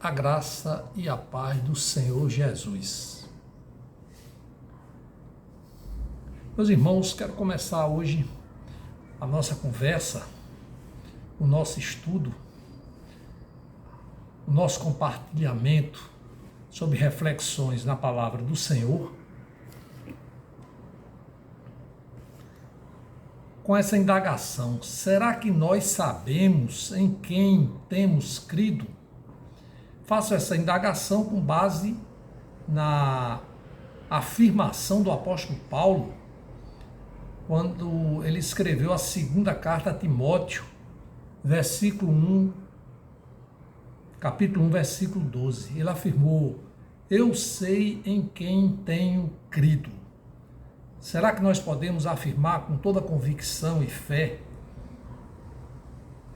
A graça e a paz do Senhor Jesus. Meus irmãos, quero começar hoje a nossa conversa, o nosso estudo, o nosso compartilhamento sobre reflexões na palavra do Senhor, com essa indagação: será que nós sabemos em quem temos crido? Faço essa indagação com base na afirmação do apóstolo Paulo, quando ele escreveu a segunda carta a Timóteo, capítulo 1, versículo 12. Ele afirmou: eu sei em quem tenho crido. Será que nós podemos afirmar com toda convicção e fé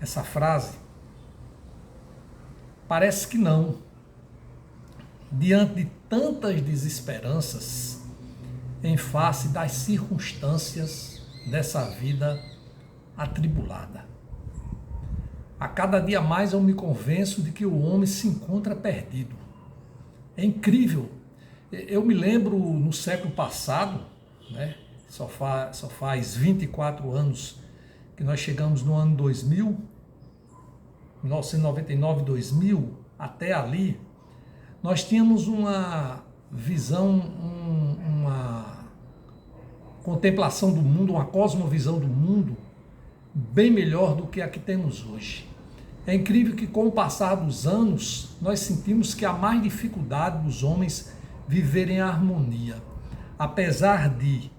essa frase? Parece que não. Diante de tantas desesperanças, em face das circunstâncias dessa vida atribulada. A cada dia mais eu me convenço de que o homem se encontra perdido. É incrível. Eu me lembro no século passado, né? Só faz 24 anos que nós chegamos no ano 2000, 1999, 2000, até ali, nós tínhamos uma visão, uma contemplação do mundo, uma cosmovisão do mundo bem melhor do que a que temos hoje. É incrível que com o passar dos anos, nós sentimos que há mais dificuldade dos homens viverem em harmonia. Apesar de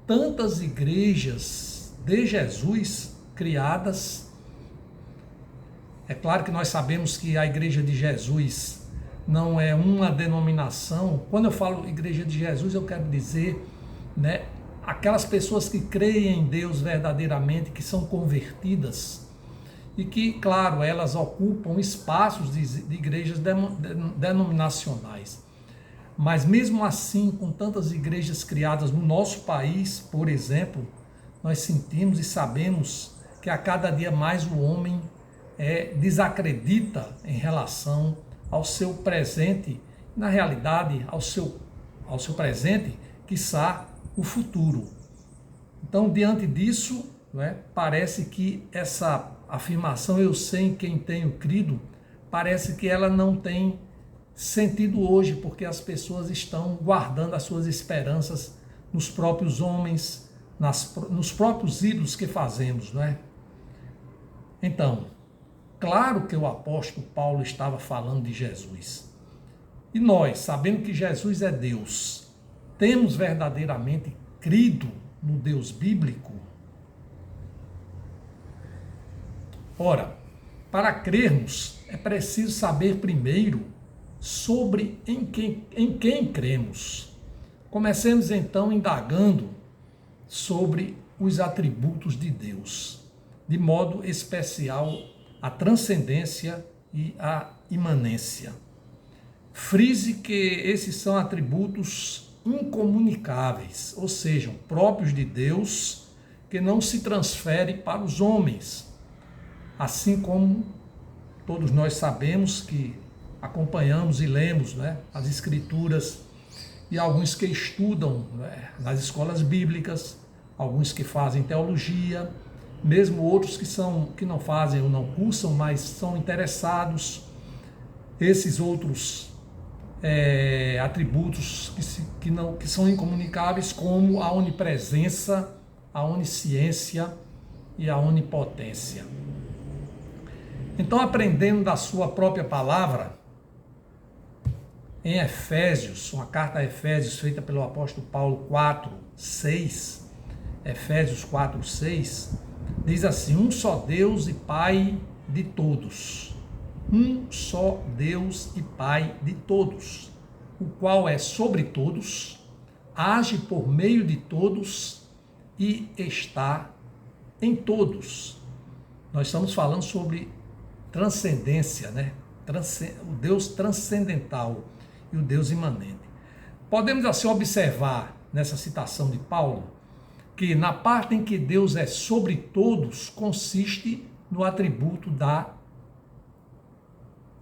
tantas igrejas de Jesus criadas, é claro que nós sabemos que a Igreja de Jesus não é uma denominação. Quando eu falo Igreja de Jesus, eu quero dizer, né, aquelas pessoas que creem em Deus verdadeiramente, que são convertidas e que, claro, elas ocupam espaços de igrejas denominacionais. Mas mesmo assim, com tantas igrejas criadas no nosso país, por exemplo, nós sentimos e sabemos que a cada dia mais o homem desacredita em relação ao seu presente, na realidade, ao seu presente, quiçá o futuro. Então, diante disso, né, parece que essa afirmação, eu sei em quem tenho crido, parece que ela não tem sentido hoje, porque as pessoas estão guardando as suas esperanças nos próprios homens, nos próprios ídolos que fazemos, não é? Então, claro que o apóstolo Paulo estava falando de Jesus. E nós, sabendo que Jesus é Deus, temos verdadeiramente crido no Deus bíblico? Ora, para crermos, é preciso saber primeiro sobre em quem cremos. Comecemos então indagando sobre os atributos de Deus, de modo especial a transcendência e a imanência. Frise que esses são atributos incomunicáveis, ou seja, próprios de Deus, que não se transferem para os homens. Assim como todos nós sabemos que acompanhamos e lemos, né, as Escrituras, e alguns que estudam, né, nas escolas bíblicas, alguns que fazem teologia, mesmo outros que não fazem ou não cursam, mas são interessados. Esses outros atributos que são incomunicáveis, como a onipresença, a onisciência e a onipotência. Então, aprendendo da sua própria palavra, em Efésios, uma carta a Efésios feita pelo apóstolo Paulo 4:6, Efésios 4:6, diz assim: um só Deus e Pai de todos. Um só Deus e Pai de todos, o qual é sobre todos, age por meio de todos e está em todos. Nós estamos falando sobre transcendência, né? O Deus transcendental e o Deus imanente. Podemos assim observar nessa citação de Paulo que na parte em que Deus é sobre todos consiste no atributo da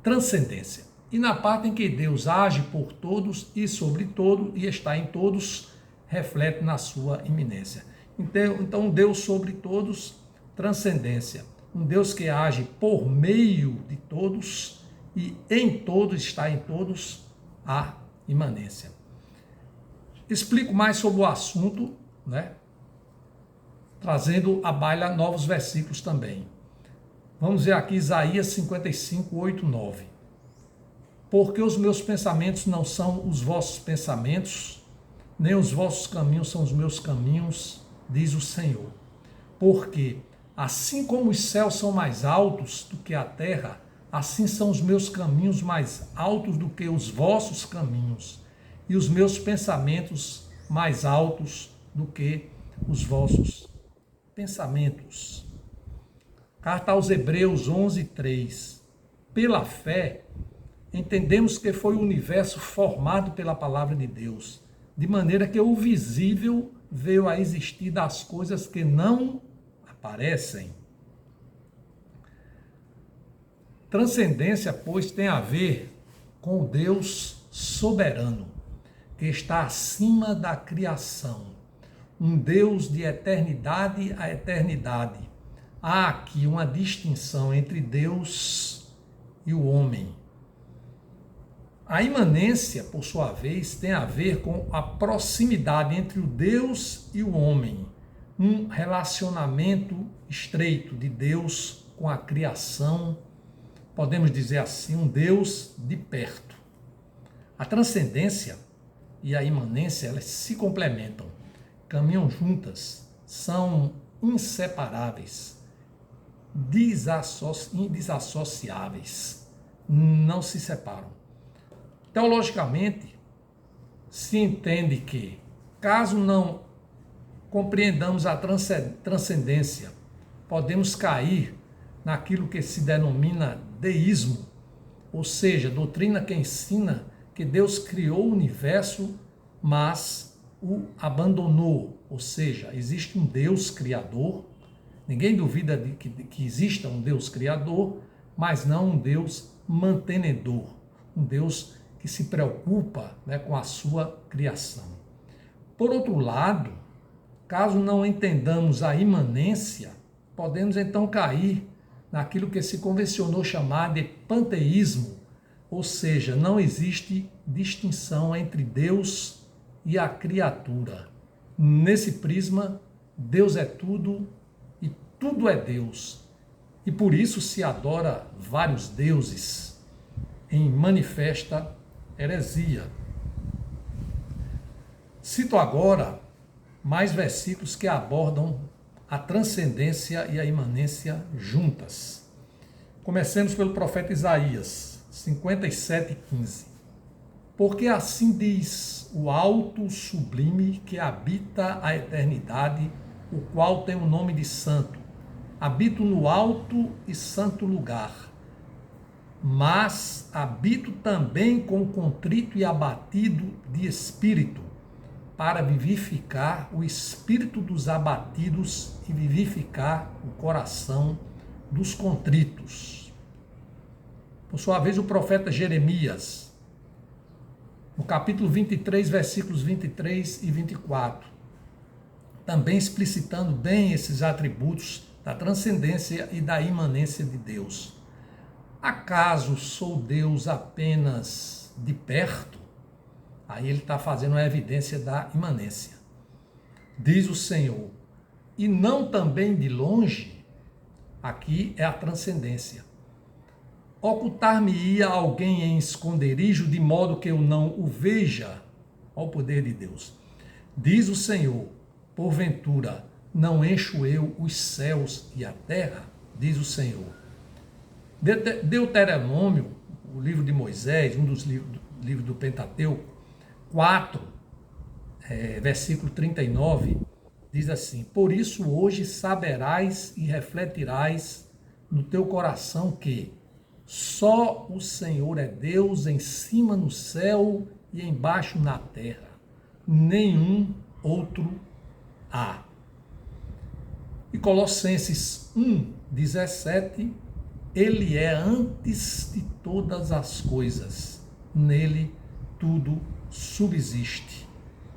transcendência. e na parte em que Deus age por todos e sobre todo e está em todos, reflete na sua iminência. Então, um Deus sobre todos, transcendência. Um Deus que age por meio de todos e em todos, está em todos, a imanência. Explico mais sobre o assunto, né? Trazendo à baila novos versículos também. Vamos ver aqui Isaías 55, 8, 9. Porque os meus pensamentos não são os vossos pensamentos, nem os vossos caminhos são os meus caminhos, diz o Senhor. Porque assim como os céus são mais altos do que a terra, assim são os meus caminhos mais altos do que os vossos caminhos, e os meus pensamentos mais altos do que os vossos pensamentos. Carta aos Hebreus 11, 3. Pela fé, entendemos que foi o universo formado pela palavra de Deus, de maneira que o visível veio a existir das coisas que não aparecem. Transcendência, pois, tem a ver com o Deus soberano, que está acima da criação. Um Deus de eternidade a eternidade. Há aqui uma distinção entre Deus e o homem. A imanência, por sua vez, tem a ver com a proximidade entre o Deus e o homem. Um relacionamento estreito de Deus com a criação, podemos dizer assim, um Deus de perto. A transcendência e a imanência, elas se complementam, caminham juntas, são inseparáveis, desassociáveis, não se separam. Teologicamente, se entende que, caso não compreendamos a transcendência, podemos cair naquilo que se denomina deísmo, ou seja, doutrina que ensina que Deus criou o universo, mas o abandonou, ou seja, existe um Deus criador, ninguém duvida de que exista um Deus criador, mas não um Deus mantenedor, um Deus que se preocupa, né, com a sua criação. Por outro lado, caso não entendamos a imanência, podemos então cair naquilo que se convencionou chamar de panteísmo, ou seja, não existe distinção entre Deus e a criatura. Nesse prisma, Deus é tudo e tudo é Deus. E por isso se adora vários deuses em manifesta heresia. Cito agora mais versículos que abordam a transcendência e a imanência juntas. Comecemos pelo profeta Isaías 57:15. Porque assim diz o alto sublime que habita a eternidade, o qual tem o nome de santo. Habito no alto e santo lugar, mas habito também com o contrito e abatido de espírito, para vivificar o espírito dos abatidos e vivificar o coração dos contritos. Por sua vez, o profeta Jeremias, no capítulo 23, versículos 23 e 24, também explicitando bem esses atributos da transcendência e da imanência de Deus. Acaso sou Deus apenas de perto? Aí ele está fazendo a evidência da imanência. Diz o Senhor, e não também de longe? Aqui é a transcendência. Ocultar-me-ia alguém em esconderijo, de modo que eu não o veja? Ó poder de Deus. Diz o Senhor, porventura, não encho eu os céus e a terra? Diz o Senhor. Deuteronômio, o livro de Moisés, um dos livros do Pentateuco, 4, versículo 39, diz assim: por isso hoje saberás e refletirás no teu coração que só o Senhor é Deus, em cima no céu e embaixo na terra, nenhum outro há. E Colossenses 1:17 Ele é antes de todas as coisas. Nele tudo subsiste.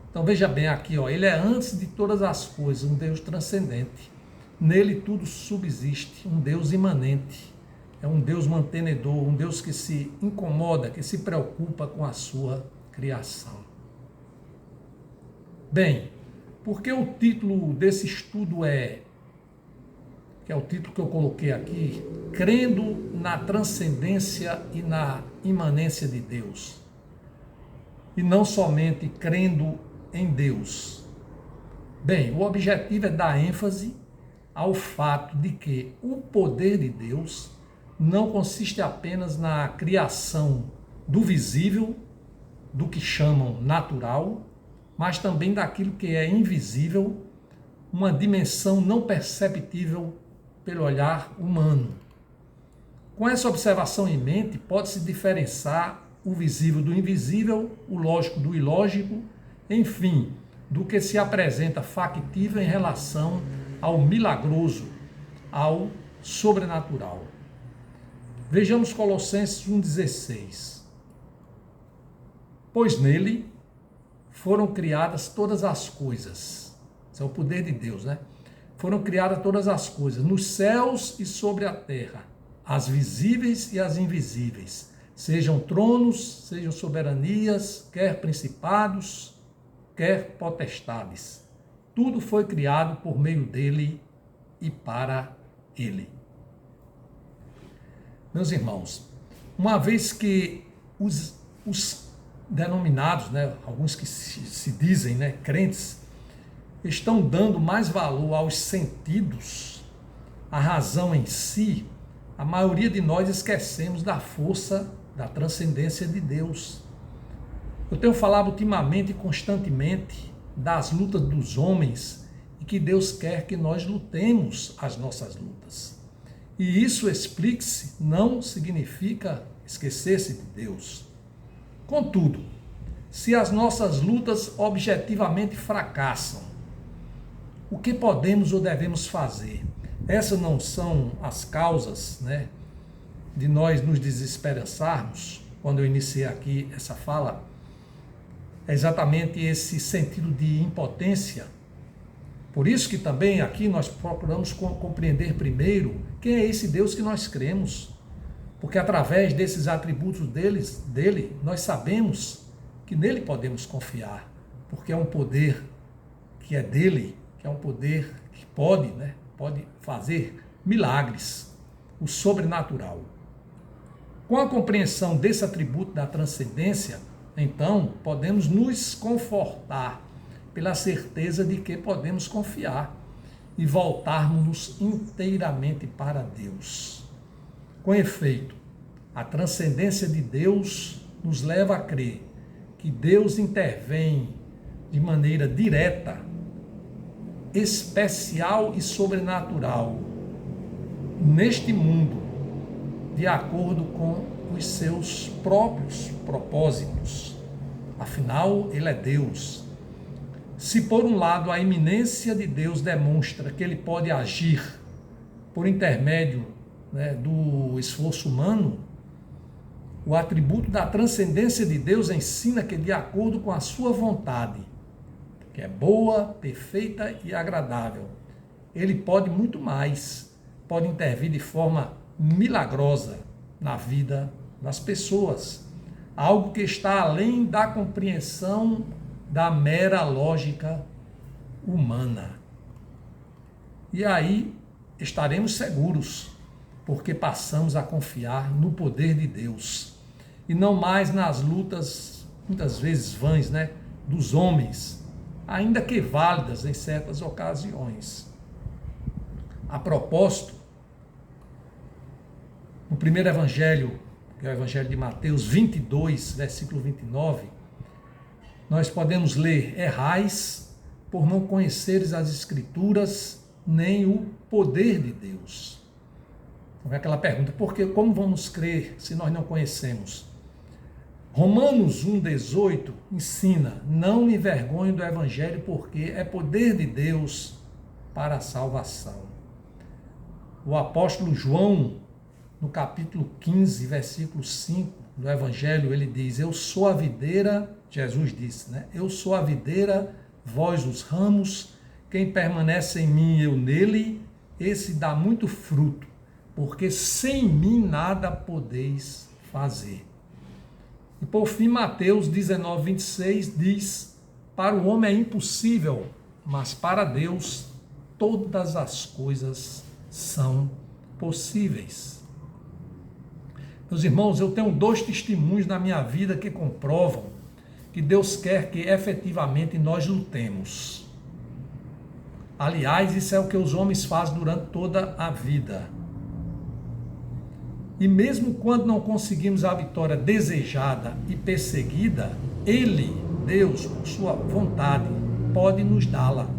Então veja bem aqui, ó, ele é antes de todas as coisas, um Deus transcendente. Nele tudo subsiste, um Deus imanente. É um Deus mantenedor, um Deus que se incomoda, que se preocupa com a sua criação. Bem, porque o título desse estudo que é o título que eu coloquei aqui, crendo na transcendência e na imanência de Deus. E não somente crendo em Deus. Bem, o objetivo é dar ênfase ao fato de que o poder de Deus não consiste apenas na criação do visível, do que chamam natural, mas também daquilo que é invisível, uma dimensão não perceptível pelo olhar humano. Com essa observação em mente, pode-se diferenciar o visível do invisível, o lógico do ilógico, enfim, do que se apresenta factível em relação ao milagroso, ao sobrenatural. Vejamos Colossenses 1,16. Pois nele foram criadas todas as coisas. Esse é o poder de Deus, né? Foram criadas todas as coisas, nos céus e sobre a terra, as visíveis e as invisíveis, sejam tronos, sejam soberanias, quer principados, quer potestades. Tudo foi criado por meio dele e para ele. Meus irmãos, uma vez que os denominados, né, alguns que se dizem, né, crentes, estão dando mais valor aos sentidos, à razão em si, a maioria de nós esquecemos da força da transcendência de Deus. Eu tenho falado ultimamente e constantemente das lutas dos homens e que Deus quer que nós lutemos as nossas lutas. E isso, explique-se, não significa esquecer-se de Deus. Contudo, se as nossas lutas objetivamente fracassam, o que podemos ou devemos fazer? Essas não são as causas, né, de nós nos desesperançarmos. Quando eu iniciei aqui essa fala, é exatamente esse sentido de impotência. Por isso que também aqui nós procuramos compreender primeiro quem é esse Deus que nós cremos. Porque através desses atributos dele, nós sabemos que nele podemos confiar. Porque é um poder que é dele, que é um poder que pode fazer milagres, o sobrenatural. Com a compreensão desse atributo da transcendência, então, podemos nos confortar pela certeza de que podemos confiar e voltarmos inteiramente para Deus. Com efeito, a transcendência de Deus nos leva a crer que Deus intervém de maneira direta, especial e sobrenatural neste mundo, de acordo com os seus próprios propósitos. Afinal, ele é Deus. Se por um lado a iminência de Deus demonstra que ele pode agir por intermédio, né, do esforço humano, o atributo da transcendência de Deus ensina que, de acordo com a sua vontade, que é boa, perfeita e agradável, ele pode muito mais, pode intervir de forma milagrosa na vida das pessoas, algo que está além da compreensão da mera lógica humana. E aí estaremos seguros, porque passamos a confiar no poder de Deus, e não mais nas lutas, muitas vezes vãs, né, dos homens, ainda que válidas em certas ocasiões. A propósito, no primeiro evangelho, que é o evangelho de Mateus 22, versículo 29, nós podemos ler: errais por não conheceres as Escrituras, nem o poder de Deus. Então é aquela pergunta, como vamos crer se nós não conhecemos? Romanos 1,18 ensina: não me envergonho do evangelho, porque é poder de Deus para a salvação. O apóstolo João, no capítulo 15, versículo 5 do Evangelho, ele diz: eu sou a videira, Jesus disse, né? Eu sou a videira, vós os ramos, quem permanece em mim e eu nele, esse dá muito fruto, porque sem mim nada podeis fazer. E por fim, Mateus 19, 26 diz: para o homem é impossível, mas para Deus todas as coisas são possíveis. Meus irmãos, eu tenho 2 testemunhos na minha vida que comprovam que Deus quer que efetivamente nós lutemos. Aliás, isso é o que os homens fazem durante toda a vida. E mesmo quando não conseguimos a vitória desejada e perseguida, Ele, Deus, por sua vontade, pode nos dá-la,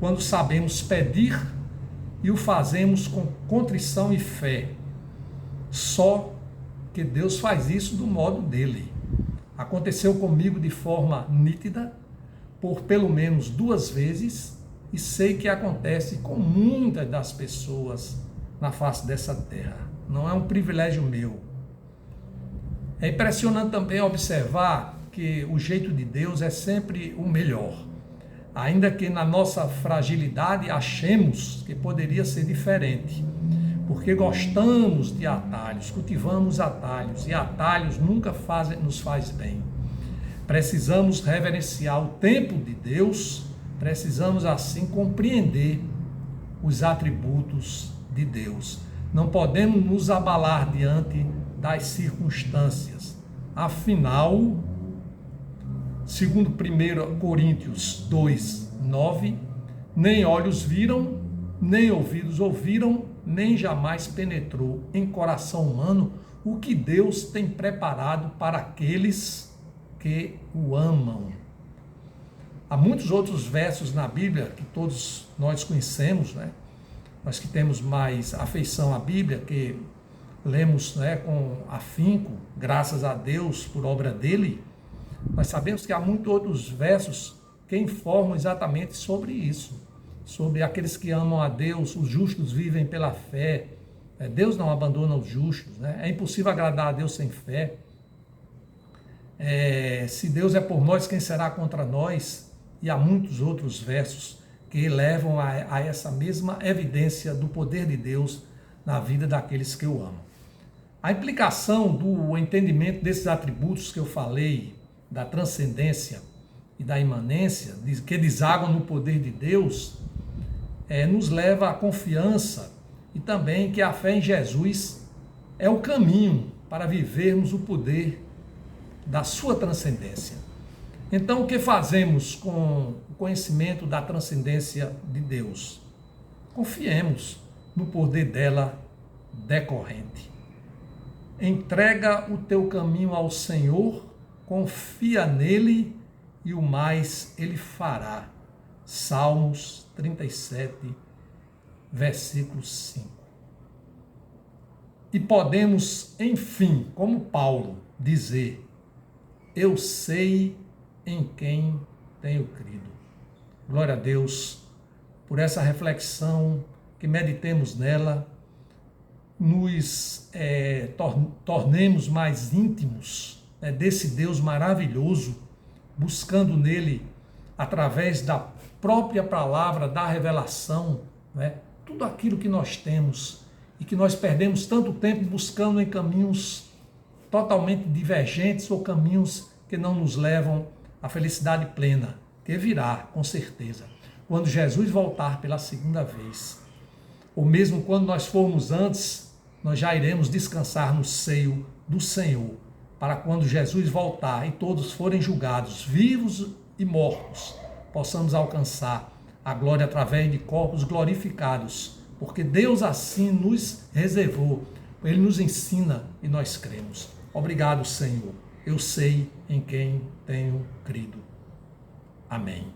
quando sabemos pedir e o fazemos com contrição e fé. Só que Deus faz isso do modo dele. Aconteceu comigo de forma nítida, por pelo menos 2 vezes, e sei que acontece com muitas das pessoas na face dessa terra. Não é um privilégio meu. É impressionante também observar que o jeito de Deus é sempre o melhor. Ainda que na nossa fragilidade achemos que poderia ser diferente. Porque gostamos de atalhos, cultivamos atalhos, e atalhos nunca nos faz bem. Precisamos reverenciar o tempo de Deus, precisamos assim compreender os atributos de Deus. Não podemos nos abalar diante das circunstâncias. Afinal, segundo 1 Coríntios 2, 9, nem olhos viram, nem ouvidos ouviram, nem jamais penetrou em coração humano o que Deus tem preparado para aqueles que o amam. Há muitos outros versos na Bíblia que todos nós conhecemos, né? Nós que temos mais afeição à Bíblia, que lemos, né, com afinco, graças a Deus por obra dele, nós sabemos que há muitos outros versos que informam exatamente sobre isso, sobre aqueles que amam a Deus, os justos vivem pela fé. Deus não abandona os justos, né? É impossível agradar a Deus sem fé. Se Deus é por nós, quem será contra nós? E há muitos outros versos que levam a essa mesma evidência do poder de Deus na vida daqueles que o amam. A implicação do entendimento desses atributos que eu falei, da transcendência e da imanência, que desaguam no poder de Deus, nos leva à confiança e também que a fé em Jesus é o caminho para vivermos o poder da sua transcendência. Então, o que fazemos com o conhecimento da transcendência de Deus? Confiemos no poder dela decorrente. Entrega o teu caminho ao Senhor, confia nele e o mais ele fará. Salmos 37, versículo 5. E podemos, enfim, como Paulo, dizer: eu sei em quem tenho crido. Glória a Deus por essa reflexão, que meditemos nela, nos tornemos mais íntimos desse Deus maravilhoso, buscando nele, através da própria palavra, da revelação, tudo aquilo que nós temos e que nós perdemos tanto tempo buscando em caminhos totalmente divergentes ou caminhos que não nos levam à felicidade plena, que virá, com certeza, quando Jesus voltar pela segunda vez. Ou mesmo quando nós formos antes, nós já iremos descansar no seio do Senhor, para quando Jesus voltar e todos forem julgados, vivos e mortos, possamos alcançar a glória através de corpos glorificados, porque Deus assim nos reservou, Ele nos ensina e nós cremos. Obrigado, Senhor. Eu sei em quem tenho crido. Amém.